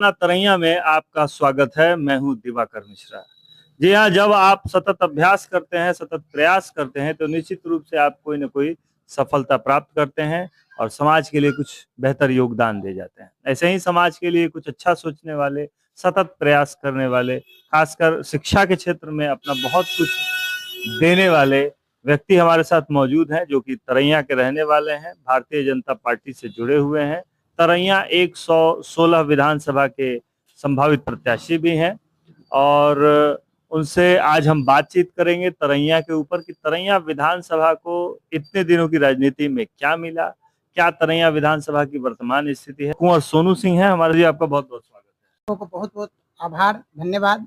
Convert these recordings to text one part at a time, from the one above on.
तरैया में आपका स्वागत है। मैं हूं दिवाकर मिश्रा। जी हाँ, जब आप सतत अभ्यास करते हैं, सतत प्रयास करते हैं, तो निश्चित रूप से आप कोई ना कोई सफलता प्राप्त करते हैं और समाज के लिए कुछ बेहतर योगदान दे जाते हैं। ऐसे ही समाज के लिए कुछ अच्छा सोचने वाले, सतत प्रयास करने वाले, खासकर शिक्षा के क्षेत्र में अपना बहुत कुछ देने वाले व्यक्ति हमारे साथ मौजूद हैं, जो कि तरैया के रहने वाले हैं, भारतीय जनता पार्टी से जुड़े हुए हैं। तरैया 116 विधानसभा के संभावित प्रत्याशी भी हैं और उनसे आज हम बातचीत करेंगे तरैया के ऊपर कि तरैया विधानसभा को इतने दिनों की राजनीति में क्या मिला, क्या तरैया विधानसभा की वर्तमान स्थिति है। कुंवर सोनू सिंह है हमारे लिए। आपका बहुत बहुत स्वागत है। को बहुत बहुत आभार, धन्यवाद।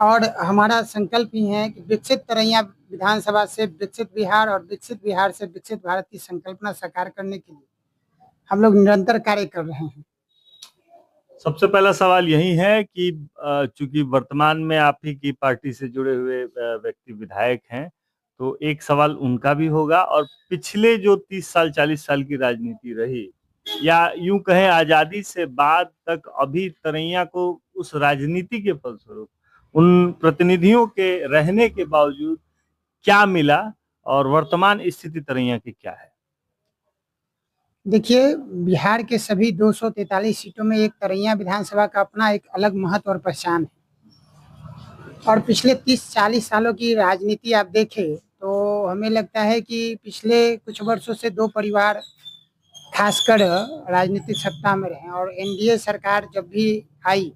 और हमारा संकल्प ही है कि विकसित तरैया विधानसभा से विकसित बिहार और विकसित बिहार से विकसित भारत की संकल्पना साकार करने के लिए हम लोग निरंतर कार्य कर रहे हैं। सबसे पहला सवाल यही है कि चूंकि वर्तमान में आप ही की पार्टी से जुड़े हुए व्यक्ति विधायक हैं, तो एक सवाल उनका भी होगा। और पिछले जो 30 साल 40 साल की राजनीति रही, या यूं कहें आजादी से बाद तक, अभी तरैया को उस राजनीति के फलस्वरूप उन प्रतिनिधियों के रहने के बावजूद क्या मिला और वर्तमान स्थिति तरैया की क्या है? देखिए, बिहार के सभी 243 सीटों में एक तरैया विधानसभा का अपना एक अलग महत्व और पहचान है। और पिछले 30-40 सालों की राजनीति आप देखें तो हमें लगता है कि पिछले कुछ वर्षों से दो परिवार खासकर राजनीतिक सत्ता में रहे और एनडीए सरकार जब भी आई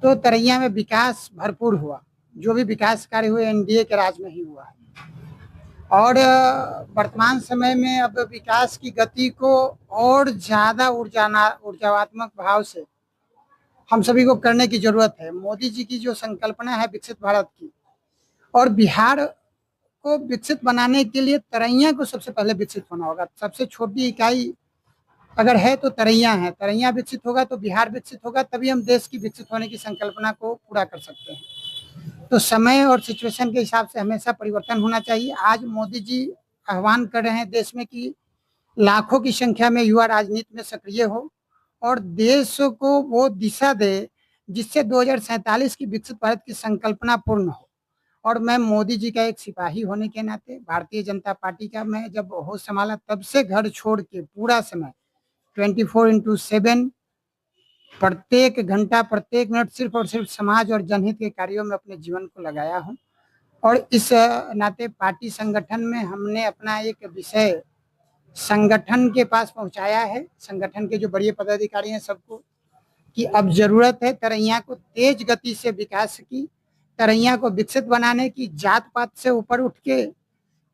तो तरैया में विकास भरपूर हुआ। जो भी विकास कार्य हुए एनडीए के राज में ही हुआ है। और वर्तमान समय में अब विकास की गति को और ज्यादा ऊर्जावात्मक भाव से हम सभी को करने की जरूरत है। मोदी जी की जो संकल्पना है विकसित भारत की, और बिहार को विकसित बनाने के लिए तरैया को सबसे पहले विकसित होना होगा। सबसे छोटी इकाई अगर है तो तरैया है। तरैया विकसित होगा तो बिहार विकसित होगा, तभी हम देश की विकसित होने की संकल्पना को पूरा कर सकते हैं। तो समय और सिचुएशन के हिसाब से हमेशा परिवर्तन होना चाहिए। आज मोदी जी आह्वान कर रहे हैं देश में कि लाखों की संख्या में युवा राजनीति में सक्रिय हो और देश को वो दिशा दे जिससे 2047 की विकसित भारत की संकल्पना पूर्ण हो। और मैं मोदी जी का एक सिपाही होने के नाते, भारतीय जनता पार्टी का मैं जब होश संभाला तब से घर छोड़ के पूरा समय 24/7 प्रत्येक घंटा प्रत्येक मिनट सिर्फ और सिर्फ समाज और जनहित के कार्यों में अपने जीवन को लगाया हूं। और इस नाते पार्टी संगठन में हमने अपना एक विषय संगठन के पास पहुंचाया है, संगठन के जो बड़े पदाधिकारी हैं सबको, कि अब जरूरत है तरैया को तेज गति से विकास की, तरैया को विकसित बनाने की, जात पात से ऊपर उठ के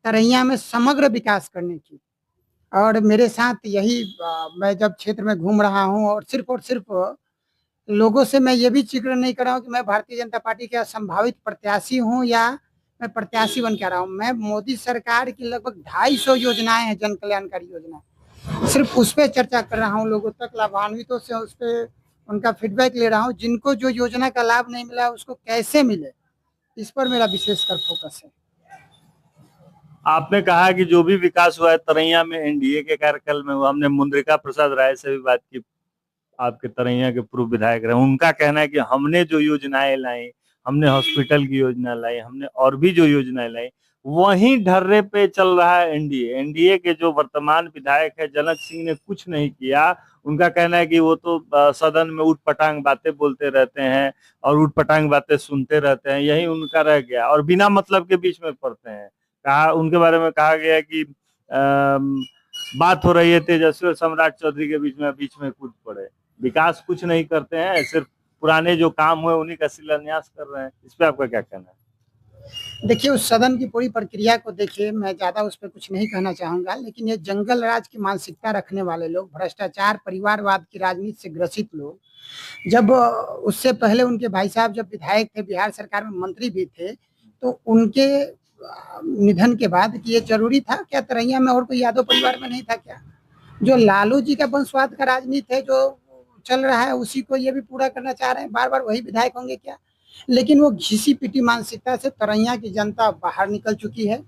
तरैया में समग्र विकास करने की। और मेरे साथ यही मैं जब क्षेत्र में घूम रहा हूं और सिर्फ लोगों से मैं ये भी जिक्र नहीं कर रहा हूं कि मैं भारतीय जनता पार्टी का संभावित प्रत्याशी हूं या मैं प्रत्याशी बन के आ रहा हूं। मैं मोदी सरकार की लगभग 250 योजनाएं हैं, जन कल्याणकारी योजना, सिर्फ उस पर चर्चा कर रहा हूं, लोगों तक लाभान्वितों से उस पर उनका फीडबैक ले रहा हूं। जिनको जो योजना का लाभ नहीं मिला उसको कैसे मिले, इस पर मेरा विशेषकर फोकस है। आपने कहा कि जो भी विकास हुआ है तरैया में एनडीए के कार्यकाल में हुआ। हमने मुद्रिका प्रसाद राय से भी बात की, आपके तरैया के पूर्व विधायक रहे। उनका कहना है कि हमने जो योजनाएं लाई, हमने हॉस्पिटल की योजना लाई, हमने और भी जो योजनाएं लाई, वही ढर्रे पे चल रहा है एनडीए। एनडीए के जो वर्तमान विधायक है जनक सिंह ने कुछ नहीं किया। उनका कहना है कि वो तो सदन में उठपटांग बातें बोलते रहते हैं और उठपटांग बातें सुनते रहते हैं, यही उनका रह गया और बिना मतलब के बीच में पड़ते हैं। कहा, उनके बारे में कहा गया कि बात हो रही है तेजस्वी और सम्राट चौधरी के बीच में कूद पड़े। विकास कुछ नहीं करते हैं, सिर्फ पुराने जो काम हुए उन्हीं का शिलान्यास कर रहे हैं। इस पे आपका क्या कहना है? देखिए, उस सदन की पूरी प्रक्रिया को देखिए, मैं ज्यादा उस पर कुछ नहीं कहना चाहूंगा, लेकिन ये जंगल राज की मानसिकता रखने वाले लोग, भ्रष्टाचार परिवारवाद की राजनीति से ग्रसित लोग, जब उससे पहले उनके भाई साहब जब विधायक थे, बिहार सरकार में मंत्री भी थे, तो उनके निधन के बाद कि ये जरूरी था क्या तरैया में और कोई यादव परिवार में नहीं था क्या? जो लालू जी का वंशवाद का राजनीति है जो चल रहा है उसी को ये भी पूरा करना चाह रहे हैं, बार बार वही विधायक होंगे क्या? लेकिन वो घिसी पिटी मानसिकता से तरैया की जनता बाहर निकल चुकी है।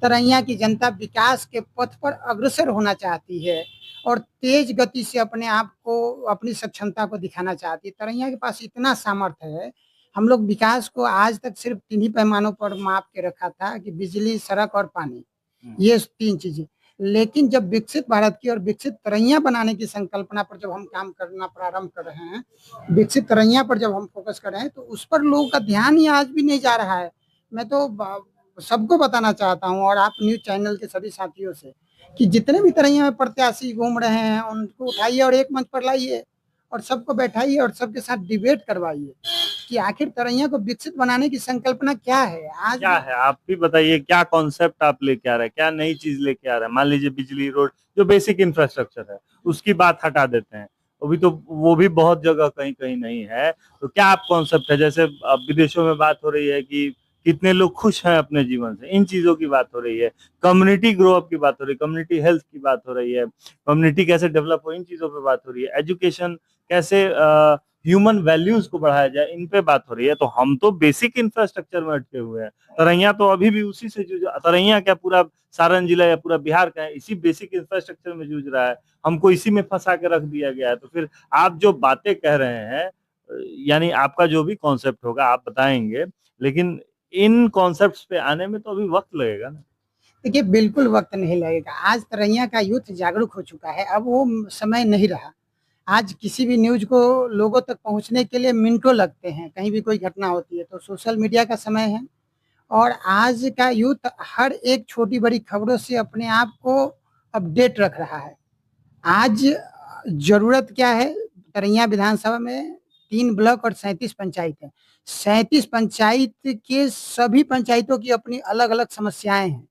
तरैया की जनता विकास के पथ पर अग्रसर होना चाहती है और तेज गति से अपने आप को, अपनी सक्षमता को दिखाना चाहती है। तरैया के पास इतना सामर्थ्य है। हम लोग विकास को आज तक सिर्फ 3 ही पैमानों पर माप के रखा था कि बिजली, सड़क और पानी, ये 3 चीजें। लेकिन जब विकसित भारत की और विकसित तरैया बनाने की संकल्पना पर जब हम काम करना प्रारंभ कर रहे हैं, विकसित तरैया पर जब हम फोकस कर रहे हैं, तो उस पर लोगों का ध्यान ही आज भी नहीं जा रहा है। मैं तो सबको बताना चाहता हूँ, और आप न्यूज चैनल के सभी साथियों से, कि जितने भी तरैया में प्रत्याशी घूम रहे हैं उनको उठाइए और एक मंच पर लाइए और सबको बैठाइए और सबके साथ डिबेट करवाइए कि आखिर तरैया को विकसित बनाने की संकल्पना क्या है। आज क्या है, आप भी बताइए, क्या कॉन्सेप्ट आप लेके आ रहे हैं, क्या नई चीज लेके आ रहे हैं? मान लीजिए बिजली, रोड, जो बेसिक इंफ्रास्ट्रक्चर है उसकी बात हटा देते हैं, अभी तो वो भी बहुत जगह कहीं कहीं नहीं है, तो क्या आप कॉन्सेप्ट है? जैसे अब विदेशों में बात हो रही है कि कितने लोग खुश हैं अपने जीवन से, इन चीजों की बात हो रही है, कम्युनिटी ग्रो अप की बात हो रही है, कम्युनिटी हेल्थ की बात हो रही है, कम्युनिटी कैसे डेवलप हो, इन चीजों पे बात हो रही है, एजुकेशन कैसे, ह्यूमन वैल्यूज को बढ़ाया जाए, इन पे बात हो रही है। तो हम तो बेसिक इंफ्रास्ट्रक्चर में अटके हुए हैं। तरैया तो अभी भी उसी से जूझ, तरैया क्या पूरा सारण जिला या पूरा बिहार का है, इसी बेसिक इंफ्रास्ट्रक्चर में जूझ रहा है, हमको इसी में फंसा के रख दिया गया है। तो फिर आप जो बातें कह रहे हैं, यानी आपका जो भी कॉन्सेप्ट होगा आप बताएंगे, लेकिन इन कॉन्सेप्ट्स पे आने में तो अभी वक्त लगेगा ना। देखिए, बिल्कुल वक्त नहीं लगेगा। आज तरैया का यूथ जागरूक हो चुका है, अब वो समय नहीं रहा। आज किसी भी न्यूज को लोगों तक पहुंचने के लिए मिनटों लगते हैं। कहीं भी कोई घटना होती है तो सोशल मीडिया का समय है, और आज का यूथ हर एक छोटी बड़ी खबरों से अपने आप को अपडेट रख रहा है। आज जरूरत क्या है? तरैया विधानसभा में 3 ब्लॉक और 37 पंचायत है। 37 पंचायत के सभी पंचायतों की अपनी अलग अलग समस्याएं हैं।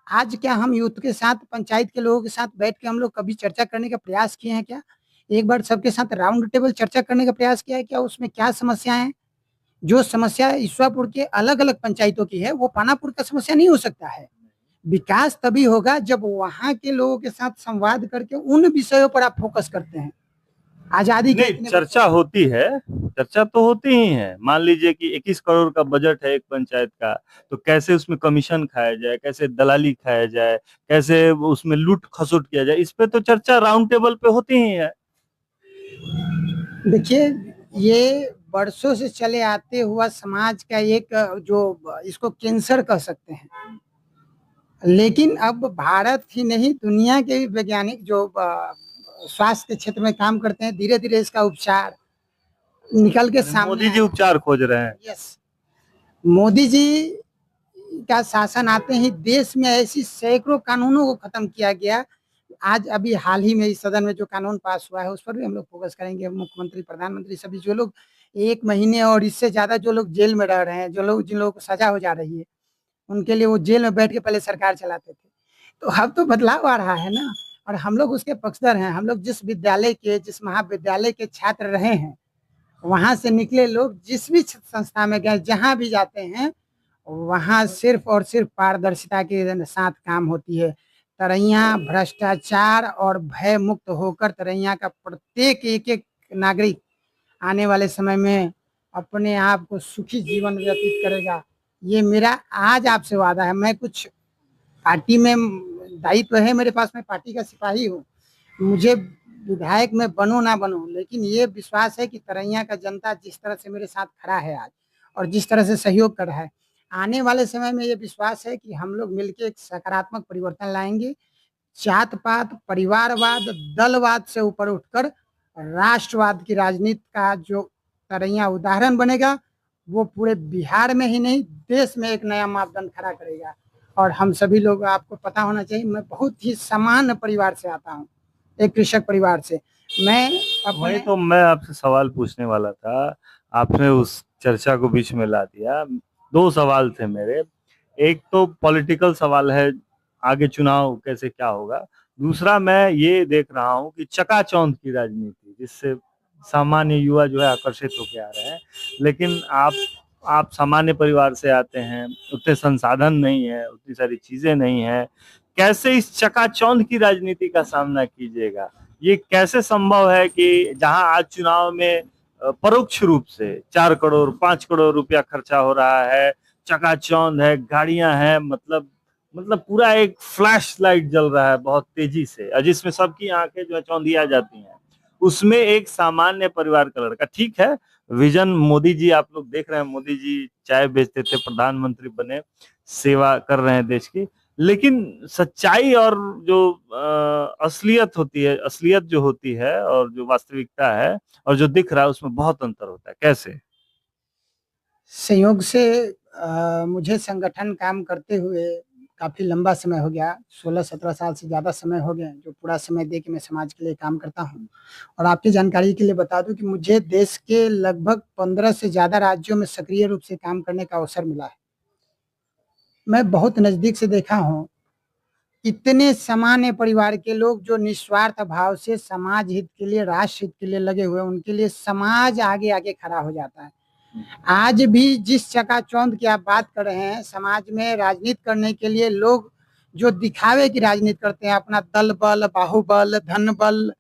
आज क्या हम यूथ के साथ, पंचायत के लोगों के साथ बैठ के हम लोग कभी चर्चा करने का प्रयास किए हैं क्या? एक बार सबके साथ राउंड टेबल चर्चा करने का प्रयास किया है क्या? उसमें क्या समस्याएं हैं? जो समस्या ईश्वरपुर के अलग अलग पंचायतों की है, वो पानापुर का समस्या नहीं हो सकता है। विकास तभी होगा जब वहां के लोगों के साथ संवाद करके उन विषयों पर आप फोकस करते हैं। आजादी के नहीं, चर्चा होती है, चर्चा तो होती ही है। मान लीजिए कि 21 करोड़ का बजट है एक पंचायत का, तो कैसे उसमें कमीशन खाया जाए, कैसे दलाली खाया जाए, कैसे उसमें लूट खसोट किया जाए, इस पे तो चर्चा राउंड टेबल पे होती ही है। देखिए, ये बरसों से चले आते हुआ समाज का एक, जो इसको कैंसर कह सकते हैं। लेकिन अब भारत ही नहीं, दुनिया के भी वैज्ञानिक जो स्वास्थ्य के क्षेत्र में काम करते हैं, धीरे धीरे इसका उपचार निकल के सामने मोदी जी उपचार खोज रहे हैं। यस, मोदी जी का शासन आते ही देश में ऐसी सैकड़ों कानूनों को खत्म किया गया। आज अभी हाल ही में इस सदन में जो कानून पास हुआ है उस पर भी हम लोग फोकस करेंगे। मुख्यमंत्री, प्रधानमंत्री, सभी जो लोग 1 महीने और इससे ज्यादा जो लोग जेल में रह रहे हैं, जो लोग, जिन लोगों को सजा हो जा रही है, उनके लिए वो जेल में बैठ के पहले सरकार चलाते थे। तो अब तो बदलाव आ रहा है ना, और हम लोग उसके पक्षधर हैं। हम लोग जिस विद्यालय के, जिस महाविद्यालय के छात्र रहे हैं, वहां से निकले लोग जिस भी संस्था में गए, जहां भी जाते हैं, वहां सिर्फ और सिर्फ पारदर्शिता के साथ काम होती है। तरैया भ्रष्टाचार और भय मुक्त होकर तरैया का प्रत्येक एक एक नागरिक आने वाले समय में अपने आप को सुखी जीवन व्यतीत करेगा। ये मेरा आज आपसे वादा है। मैं कुछ पार्टी में दायित्व है मेरे पास, मैं पार्टी का सिपाही हूँ, मुझे विधायक में बनूं ना बनूं, लेकिन ये विश्वास है कि तरैया का जनता जिस तरह से मेरे साथ खड़ा है आज, और जिस तरह से सहयोग कर रहा है, आने वाले समय में ये विश्वास है कि हम लोग मिलकर एक सकारात्मक परिवर्तन लाएंगे। जात पात, परिवारवाद, दलवाद से ऊपर उठकर राष्ट्रवाद की राजनीति का जो तरैया उदाहरण बनेगा, वो पूरे बिहार में ही नहीं, देश में एक नया मापदंड खड़ा करेगा। और हम सभी लोग, आपको पता होना चाहिए, मैं बहुत ही सामान्य परिवार से आता हूँ, एक कृषक परिवार से। वही तो मैं आपसे सवाल पूछने वाला था, आपने उस चर्चा को बीच में ला दिया। 2 सवाल थे मेरे। एक तो पॉलिटिकल सवाल है, आगे चुनाव कैसे क्या होगा। दूसरा, मैं ये देख रहा हूँ कि चकाचौंध की राजनीति, जिससे सामान्य युवा जो है आकर्षित होके आ रहे हैं, लेकिन आप सामान्य परिवार से आते हैं, उतने संसाधन नहीं है, उतनी सारी चीजें नहीं है, कैसे इस चकाचौंध की राजनीति का सामना कीजिएगा? ये कैसे संभव है कि जहां आज चुनाव में परोक्ष रूप से 4 करोड़ 5 करोड़ रुपया खर्चा हो रहा है, चकाचौंध है, गाड़ियां हैं, मतलब मतलब पूरा एक फ्लैश लाइट जल रहा है बहुत तेजी से, और जिसमें सबकी आंखें जो है चौंधिया जाती हैं। उसमें एक सामान्य परिवार का लड़का, ठीक है, विजन मोदी जी आप लोग देख रहे हैं, मोदी जी चाय बेचते थे, प्रधानमंत्री बने, सेवा कर रहे हैं देश की, लेकिन सच्चाई और जो असलियत होती है, असलियत जो होती है और जो वास्तविकता है और जो दिख रहा है, उसमें बहुत अंतर होता है। कैसे? संयोग से मुझे संगठन काम करते हुए काफ़ी लंबा समय हो गया, 16-17 साल से ज़्यादा समय हो गए, जो पूरा समय दे के मैं समाज के लिए काम करता हूँ। और आपकी जानकारी के लिए बता दूँ कि मुझे देश के लगभग 15 से ज़्यादा राज्यों में सक्रिय रूप से काम करने का अवसर मिला है। मैं बहुत नज़दीक से देखा हूँ, इतने सामान्य परिवार के लोग जो निस्वार्थ भाव से समाज हित के लिए, राष्ट्र हित के लिए लगे हुए हैं, उनके लिए समाज आगे-आगे खड़ा हो जाता है। आज भी जिस चकाचौंध की आप बात कर रहे हैं, समाज में राजनीति करने के लिए लोग जो दिखावे की राजनीति करते हैं, अपना दल बल, बाहुबल, धन बल,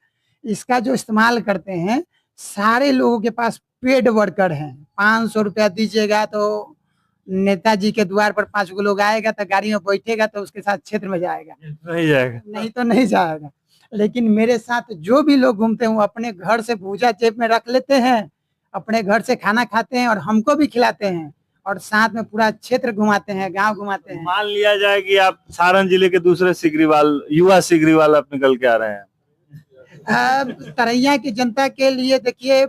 इसका जो इस्तेमाल करते हैं, सारे लोगों के पास पेड वर्कर हैं। 500 रुपया दीजिएगा तो नेताजी के द्वार पर 5 गो लोग आएगा, तो गाड़ी में बैठेगा तो उसके साथ क्षेत्र में जाएगा, नहीं जाएगा। नहीं तो नहीं जाएगा। लेकिन मेरे साथ जो भी लोग घूमते हैं, वो अपने घर से भूजा जेब में रख लेते हैं, अपने घर से खाना खाते हैं और हमको भी खिलाते हैं, और साथ में पूरा क्षेत्र घुमाते हैं, गांव घुमाते हैं। मान लिया जाए कि आप सारण जिले के दूसरे सिगरीवाल, युवा सिगरीवाल आप निकल के आ रहे हैं। तरैया की जनता के लिए देखिए,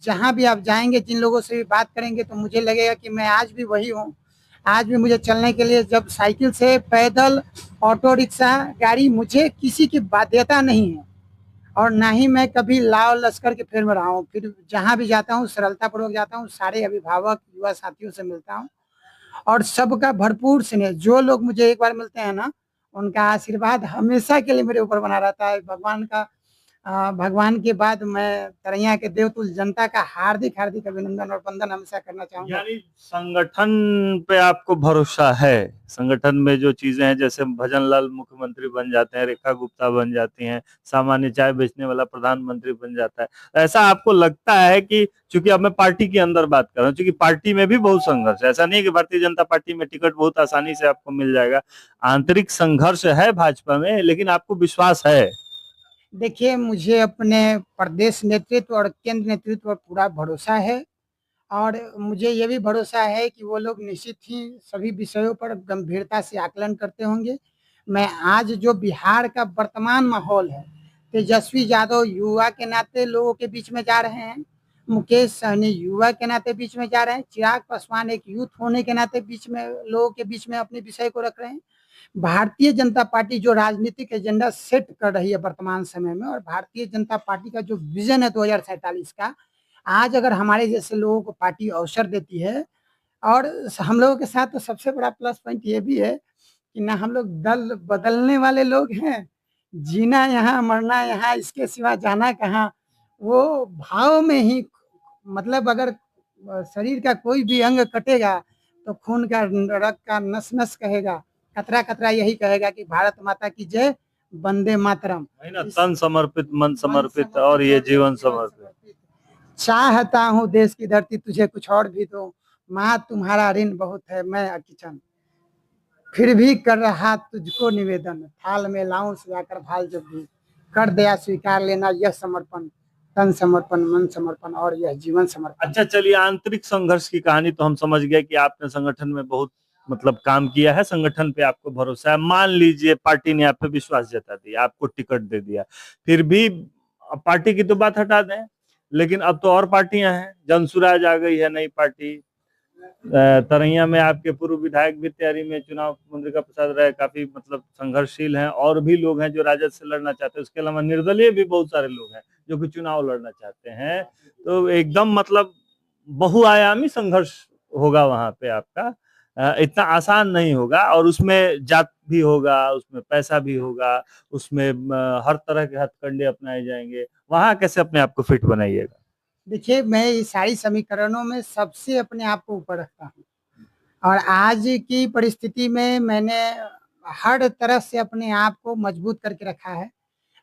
जहाँ भी आप जाएंगे, जिन लोगों से भी बात करेंगे, तो मुझे लगेगा कि मैं आज भी वही हूँ। आज भी मुझे चलने के लिए, जब साइकिल से, पैदल, ऑटो रिक्शा, गाड़ी, मुझे किसी की बाध्यता नहीं है, और ना ही मैं कभी लाव लश्कर के फेर में रहा हूँ। फिर जहाँ भी जाता हूँ सरलता पूर्वक जाता हूँ, सारे अभिभावक युवा साथियों से मिलता हूँ, और सबका भरपूर स्नेह। जो लोग मुझे एक बार मिलते हैं ना, उनका आशीर्वाद हमेशा के लिए मेरे ऊपर बना रहता है। भगवान के बाद मैं तरैया के देवतुल्य जनता का हार्दिक अभिनंदन और वंदन हमेशा करना चाहूंगा। यानी संगठन पे आपको भरोसा है? संगठन में जो चीजें हैं, जैसे भजन लाल मुख्यमंत्री बन जाते हैं, रेखा गुप्ता बन जाती हैं, सामान्य चाय बेचने वाला प्रधानमंत्री बन जाता है, ऐसा आपको लगता है कि, चूंकि अब मैं पार्टी के अंदर बात कर रहा हूँ, क्योंकि पार्टी में भी बहुत संघर्ष है, ऐसा नहीं है कि भारतीय जनता पार्टी में टिकट बहुत आसानी से आपको मिल जाएगा, आंतरिक संघर्ष है भाजपा में, लेकिन आपको विश्वास है? देखिए, मुझे अपने प्रदेश नेतृत्व और केंद्र नेतृत्व पर पूरा भरोसा है, और मुझे ये भी भरोसा है कि वो लोग निश्चित ही सभी विषयों पर गंभीरता से आकलन करते होंगे। मैं आज जो बिहार का वर्तमान माहौल है, तेजस्वी यादव युवा के नाते लोगों के बीच में जा रहे हैं, मुकेश सहनी युवा के नाते बीच में जा रहे हैं, चिराग पासवान एक यूथ होने के नाते बीच में, लोगों के बीच में अपने विषय को रख रहे हैं। भारतीय जनता पार्टी जो राजनीतिक एजेंडा सेट कर रही है वर्तमान समय में, और भारतीय जनता पार्टी का जो विजन है 2047 का, आज अगर हमारे जैसे लोगों को पार्टी अवसर देती है, और हम लोगों के साथ तो सबसे बड़ा प्लस पॉइंट ये भी है कि ना हम लोग दल बदलने वाले लोग हैं, जीना यहाँ मरना यहाँ, इसके सिवा जाना कहाँ, वो भाव में ही, मतलब अगर शरीर का कोई भी अंग कटेगा तो खून का, रक्त का नस नस कहेगा, कतरा कतरा यही कहेगा कि भारत माता की जय, वंदे मातरम। तन समर्पित, मन समर्पित और ये जीवन समर्पित। चाहता हूँ देश की धरती तुझे कुछ और भी दो, माँ तुम्हारा ऋण बहुत है मैं अकिचन, फिर भी कर रहा तुझको निवेदन, थाल में लाऊं सजाकर भाल जब भी, कर दया स्वीकार लेना यह समर्पण, तन समर्पण, मन समर्पण और यह जीवन समर्पण। अच्छा, चलिए, आंतरिक संघर्ष की कहानी तो हम समझ गए कि आपने संगठन में बहुत मतलब काम किया है, संगठन पे आपको भरोसा है। मान लीजिए पार्टी ने आप पे विश्वास जता दिया, आपको टिकट दे दिया, फिर भी, अब पार्टी की तो बात हटा दें, लेकिन अब तो और पार्टियां हैं, जनसुराज आ गई है, नई पार्टी, तरैया में आपके पूर्व विधायक भी तैयारी में, चुनाव मुद्रिका प्रसाद राय काफी मतलब संघर्षशील हैं, और भी लोग हैं जो राजद से लड़ना चाहते हैं, उसके अलावा निर्दलीय भी बहुत सारे लोग हैं जो कि चुनाव लड़ना चाहते हैं, तो एकदम मतलब बहुआयामी संघर्ष होगा वहां पे आपका, इतना आसान नहीं होगा, और उसमें जात भी होगा, उसमें पैसा भी होगा, उसमें हर तरह के हथकंडे अपनाए जाएंगे, वहां कैसे अपने आप को फिट बनाइएगा? देखिए, मैं इस सारी समीकरणों में सबसे अपने आप को ऊपर रखता हूँ, और आज की परिस्थिति में मैंने हर तरह से अपने आप को मजबूत करके रखा है।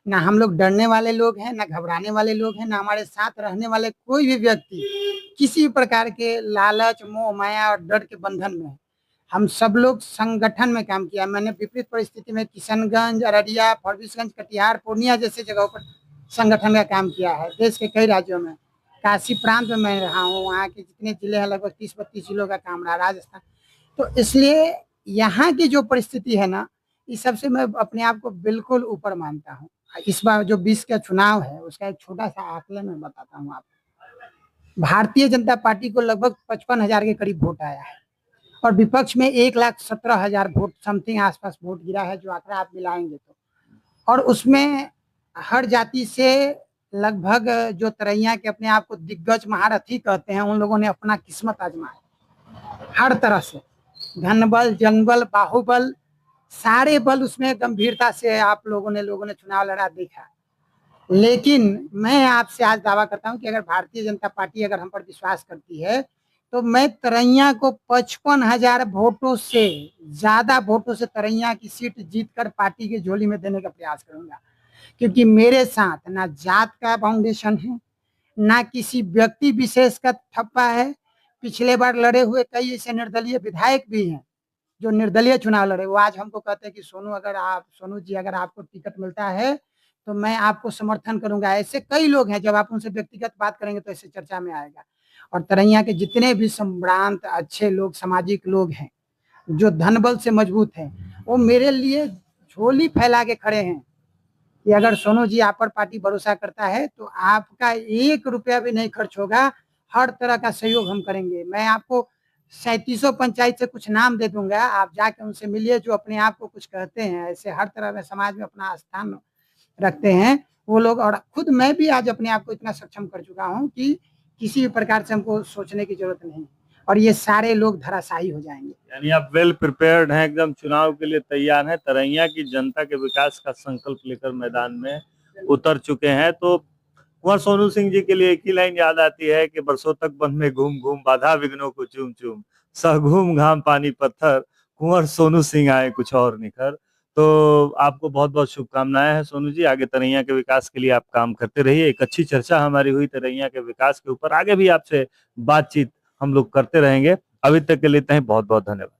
ना हम लोग डरने वाले लोग हैं, ना घबराने वाले लोग हैं, ना हमारे साथ रहने वाले कोई भी व्यक्ति किसी प्रकार के लालच, मोह माया और डर के बंधन में है। हम सब लोग संगठन में काम किया। मैंने विपरीत परिस्थिति में किशनगंज, अररिया, फरबिसगंज, कटिहार, पूर्णिया जैसे जगहों पर संगठन का काम किया है। देश के कई राज्यों में, काशी प्रांत में मैं रहा हूँ, वहाँ के जितने जिले हैं लगभग 30-32 जिलों का काम रहा, राजस्थान। तो इसलिए यहाँ की जो परिस्थिति है ना, इस सबसे मैं अपने आप को बिल्कुल ऊपर मानता हूँ। इस बार जो 20 का चुनाव है उसका एक छोटा सा आकलन मैं बताता हूँ आपको। भारतीय जनता पार्टी को लगभग 55,000 के करीब वोट आया है और विपक्ष में 1,17,000 वोट समथिंग आसपास वोट गिरा है, जो आंकड़ा आप मिलाएंगे तो। और उसमें हर जाति से लगभग जो तरैया के अपने आप को दिग्गज महारथी कहते हैं, उन लोगों ने अपना किस्मत आजमाया हर तरह से। धनबल, जनबल, बाहुबल, सारे बल उसमें गंभीरता से आप लोगों ने चुनाव लड़ा देखा। लेकिन मैं आपसे आज दावा करता हूं कि अगर भारतीय जनता पार्टी अगर हम पर विश्वास करती है तो मैं तरैया को 55,000 वोटों से ज्यादा वोटों से तरैया की सीट जीतकर पार्टी की झोली में देने का प्रयास करूंगा। क्योंकि मेरे साथ ना जात का फाउंडेशन है, ना किसी व्यक्ति विशेष का ठप्पा है। पिछले बार लड़े हुए कई ऐसे निर्दलीय विधायक भी हैं जो निर्दलीय चुनाव लड़े, वो आज हमको कहते हैं कि सोनू जी अगर आपको टिकट मिलता है तो मैं आपको समर्थन करूंगा। ऐसे कई लोग हैं, जब आप उनसे व्यक्तिगत बात करेंगे तो ऐसे चर्चा में आएगा। और तरैया के जितने भी संभ्रांत अच्छे लोग, सामाजिक लोग हैं, जो धनबल से मजबूत हैं, वो मेरे लिए झोली फैला के खड़े हैं कि अगर सोनू जी आप पर पार्टी भरोसा करता है तो आपका 1 रुपया भी नहीं खर्च होगा, हर तरह का सहयोग हम करेंगे। मैं आपको 3700 पंचायत से कुछ नाम दे दूंगा, आप जाके उनसे मिलिए जो अपने आप को कुछ कहते हैं, ऐसे हर तरह में समाज में अपना स्थान रखते हैं वो लोग। और खुद मैं भी आज अपने आप को इतना सक्षम कर चुका हूँ कि किसी भी प्रकार से हमको सोचने की जरूरत नहीं, और ये सारे लोग धराशायी हो जाएंगे। यानी आप वेल प्रिपेयर्ड हैं, एकदम चुनाव के लिए तैयार हैं, तरैया की जनता के विकास का संकल्प लेकर मैदान में उतर चुके हैं। तो कुंवर सोनू सिंह जी के लिए एक ही लाइन याद आती है कि बरसों तक वन में घूम घूम बाधा विघ्नों को चूम चूम, सघूम घाम पानी पत्थर, कुंवर सोनू सिंह आए कुछ और निखर। तो आपको बहुत बहुत शुभकामनाएं हैं सोनू जी, आगे तरैया के विकास के लिए आप काम करते रहिए। एक अच्छी चर्चा हमारी हुई तरैया के विकास के ऊपर, आगे भी आपसे बातचीत हम लोग करते रहेंगे। अभी तक के लिए इतना ही, बहुत बहुत धन्यवाद।